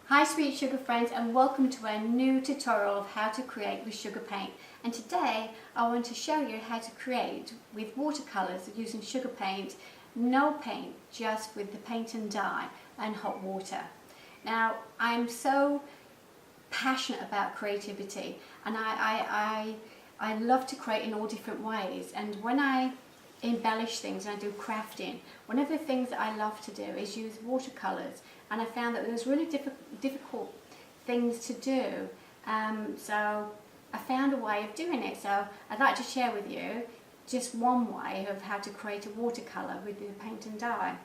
Hi sweet sugar friends, and welcome to a new tutorial of how to create with sugar paint. And today I want to show you how to create with watercolours using sugar paint, no paint, just with the paint and dye and hot water. Now I'm so passionate about creativity, and I love to create in all different ways, and when I embellish things and I do crafting, one of the things that I love to do is use watercolours, and I found that there's really difficult things to do, so I found a way of doing it. So I'd like to share with you just one way of how to create a watercolour with the paint and dye.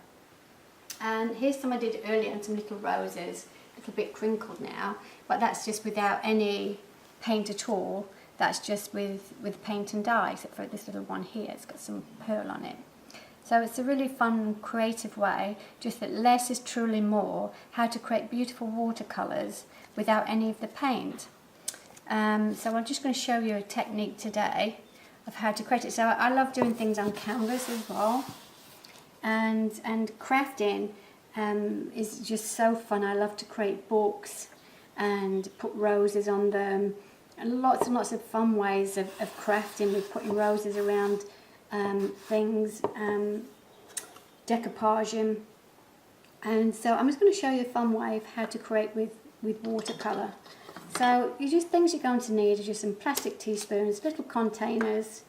And here's some I did earlier, and some little roses, a little bit crinkled now, but that's just without any paint at all. That's just with paint and dye, except for this little one here. It's got some pearl on it. So it's a really fun, creative way, just that less is truly more, how to create beautiful watercolours without any of the paint. So I'm just going to show you a technique today of how to create it. So I love doing things on canvas as well, and crafting is just so fun. I love to create books and put roses on them, and lots and lots of fun ways of crafting with putting roses around things, decoupaging. And so I'm just going to show you a fun way of how to create with watercolour. So things you're going to need are just some plastic teaspoons, little containers,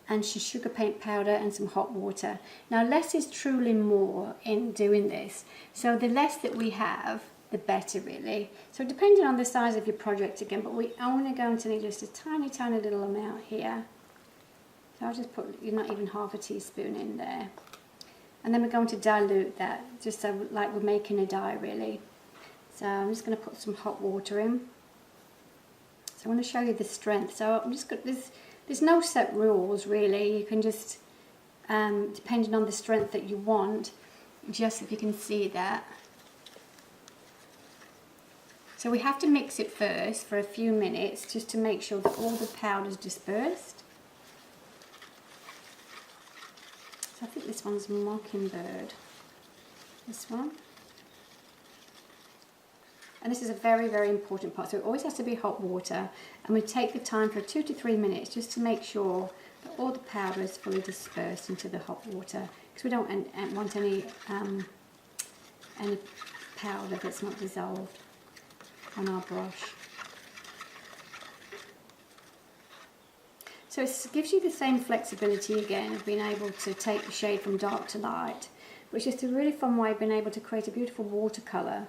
and some sugar paint powder and some hot water. Now less is truly more in doing this, so the less that we have, the better really. So depending on the size of your project again, but we're only going to need just a tiny little amount here. So I'll just put not even half a teaspoon in there, and then we're going to dilute that just so like we're making a dye really. So I'm just going to put some hot water in. So I want to show you the strength. So I'm just going, there's no set rules really. You can just depending on the strength that you want, just if you can see that. So we have to mix it first for a few minutes just to make sure that all the powder's dispersed. So I think this one's Mockingbird, this one. And this is a very important part, so it always has to be hot water, and we take the time for 2 to 3 minutes just to make sure that all the powder is fully dispersed into the hot water, because we don't want any powder that's not dissolved on our brush. So it gives you the same flexibility again of being able to take the shade from dark to light, which is a really fun way of being able to create a beautiful watercolour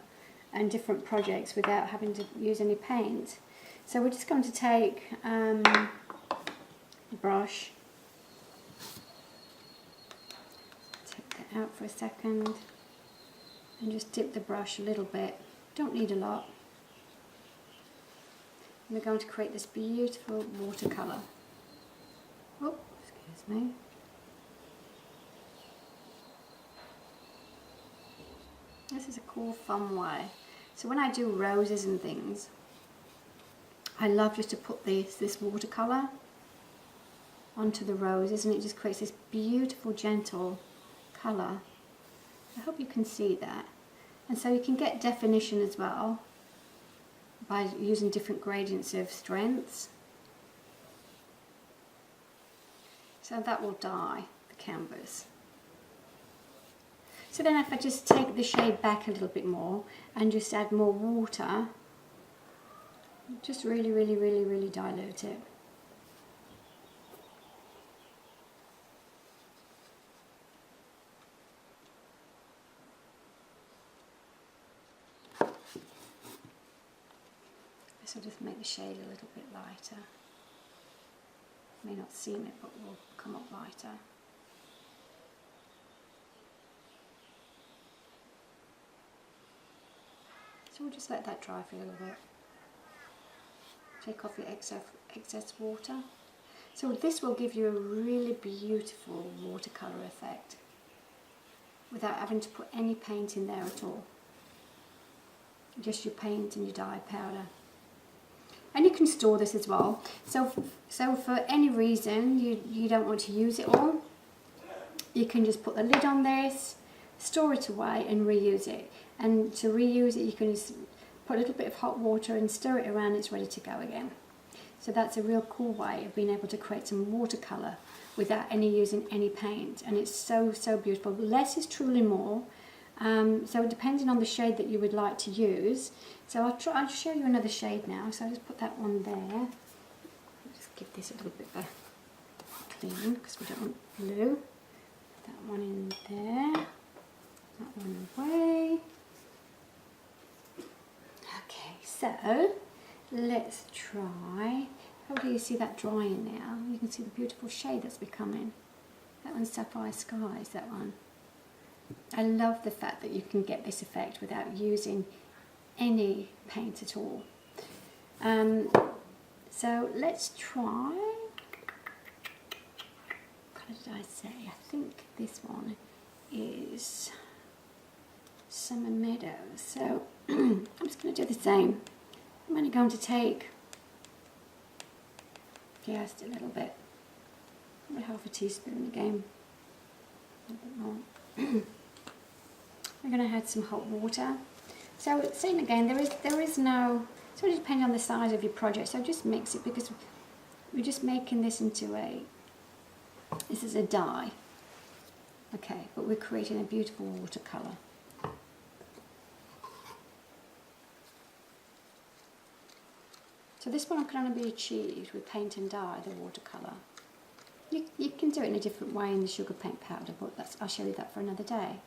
and different projects without having to use any paint. So we're just going to take a brush, take that out for a second, and just dip the brush a little bit. Don't need a lot. And we're going to create this beautiful watercolour. Oh, excuse me. This is a cool, fun way. So when I do roses and things, I love just to put this watercolour onto the roses, and it just creates this beautiful, gentle colour. I hope you can see that. And so you can get definition as well by using different gradients of strengths. So that will dye the canvas. So then if I just take the shade back a little bit more and just add more water, just really dilute it. This will just make the shade a little bit lighter. You may not seem it, but it will come up lighter. So we'll just let that dry for a little bit. Take off your excess water. So this will give you a really beautiful watercolour effect without having to put any paint in there at all. Just your paint and your dye powder. And you can store this as well. So for any reason you don't want to use it all, you can just put the lid on this, store it away and reuse it. And to reuse it, you can just put a little bit of hot water and stir it around, it's ready to go again. So that's a real cool way of being able to create some watercolour without using any paint, and it's so beautiful. Less is truly more. So depending on the shade that you would like to use. So I'll show you another shade now. So I'll just put that one there. Just give this a little bit of a clean because we don't want blue. Put that one in there. That one away. Okay, so let's try. How do you see that drying now? You can see the beautiful shade that's becoming. That one's Sapphire Skies, that one. I love the fact that you can get this effect without using any paint at all. So let's try. What did I say? I think this one is Summer Meadows. So I'm just going to do the same. I'm only going to take just a little bit, probably half a teaspoon again, a little bit more. We're going to add some hot water. So same again, there is no, it's really depending on the size of your project, so just mix it because we're just making this into this is a dye. Okay, but we're creating a beautiful watercolour. So this one can only be achieved with paint and dye, the watercolour. You can do it in a different way in the sugar paint powder, but I'll show you that for another day.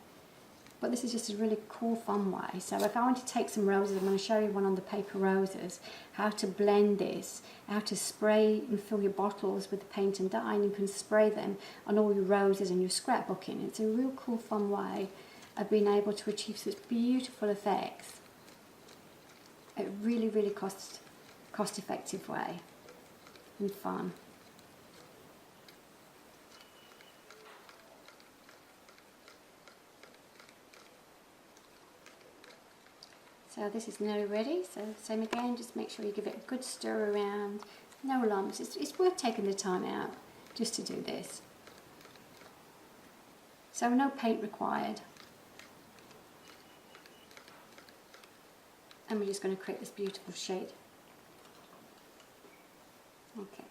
But this is just a really cool, fun way. So if I want to take some roses, I'm going to show you one on the paper roses, how to blend this, how to spray and fill your bottles with the paint and dye, and you can spray them on all your roses and your scrapbooking. It's a real cool, fun way of being able to achieve such beautiful effects. A really, really cost-effective way and fun. So this is now ready, so same again, just make sure you give it a good stir around, no lumps. It's worth taking the time out just to do this. So no paint required. And we're just going to create this beautiful shade. Okay.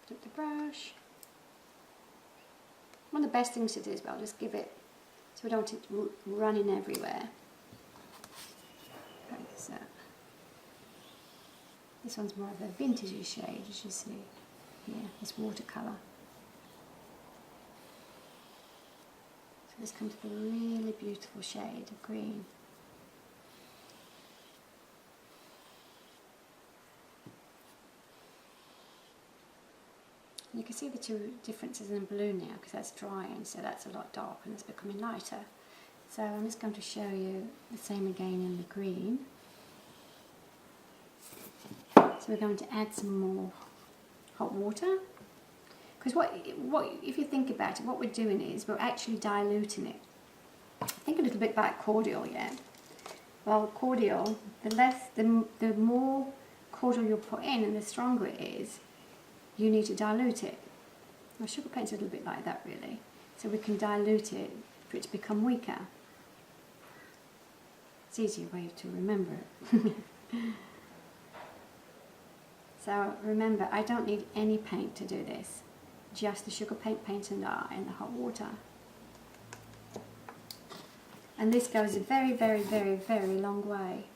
Take the brush. One of the best things to do as well, just give it, so we don't want it running everywhere. Okay, so this one's more of a vintagey shade, as you see here, this watercolour. So this comes with a really beautiful shade of green. You can see the two differences in the blue now because that's drying, so that's a lot darker and it's becoming lighter. So I'm just going to show you the same again in the green. So we're going to add some more hot water, because what if you think about it, what we're doing is we're actually diluting it. Think a little bit about cordial, yeah. Well, cordial, the more cordial you put in and the stronger it is, you need to dilute it. Well, sugar paint's a little bit like that really. So we can dilute it for it to become weaker. It's an easier way to remember it. So remember, I don't need any paint to do this. Just the sugar paint, paint and dye and the hot water. And this goes a very, very, very, very long way.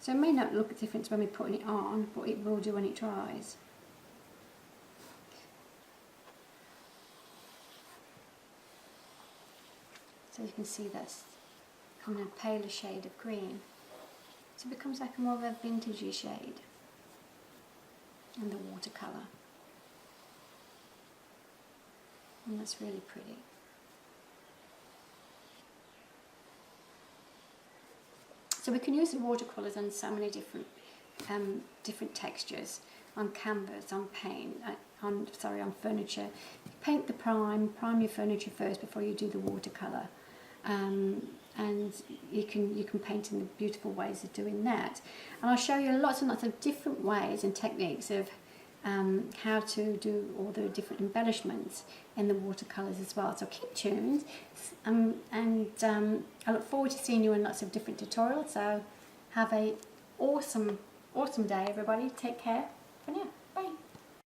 So it may not look different when we're putting it on, but it will do when it dries. So you can see that's becoming a paler shade of green. So it becomes like more of a vintagey shade. And the watercolour. And that's really pretty. So we can use the watercolours on so many different textures, on canvas, on paint, on furniture. Paint the prime your furniture first before you do the watercolour. And you can paint in the beautiful ways of doing that. And I'll show you lots and lots of different ways and techniques of how to do all the different embellishments in the watercolours as well. So keep tuned, and I look forward to seeing you in lots of different tutorials. So have a awesome day, everybody. Take care for now.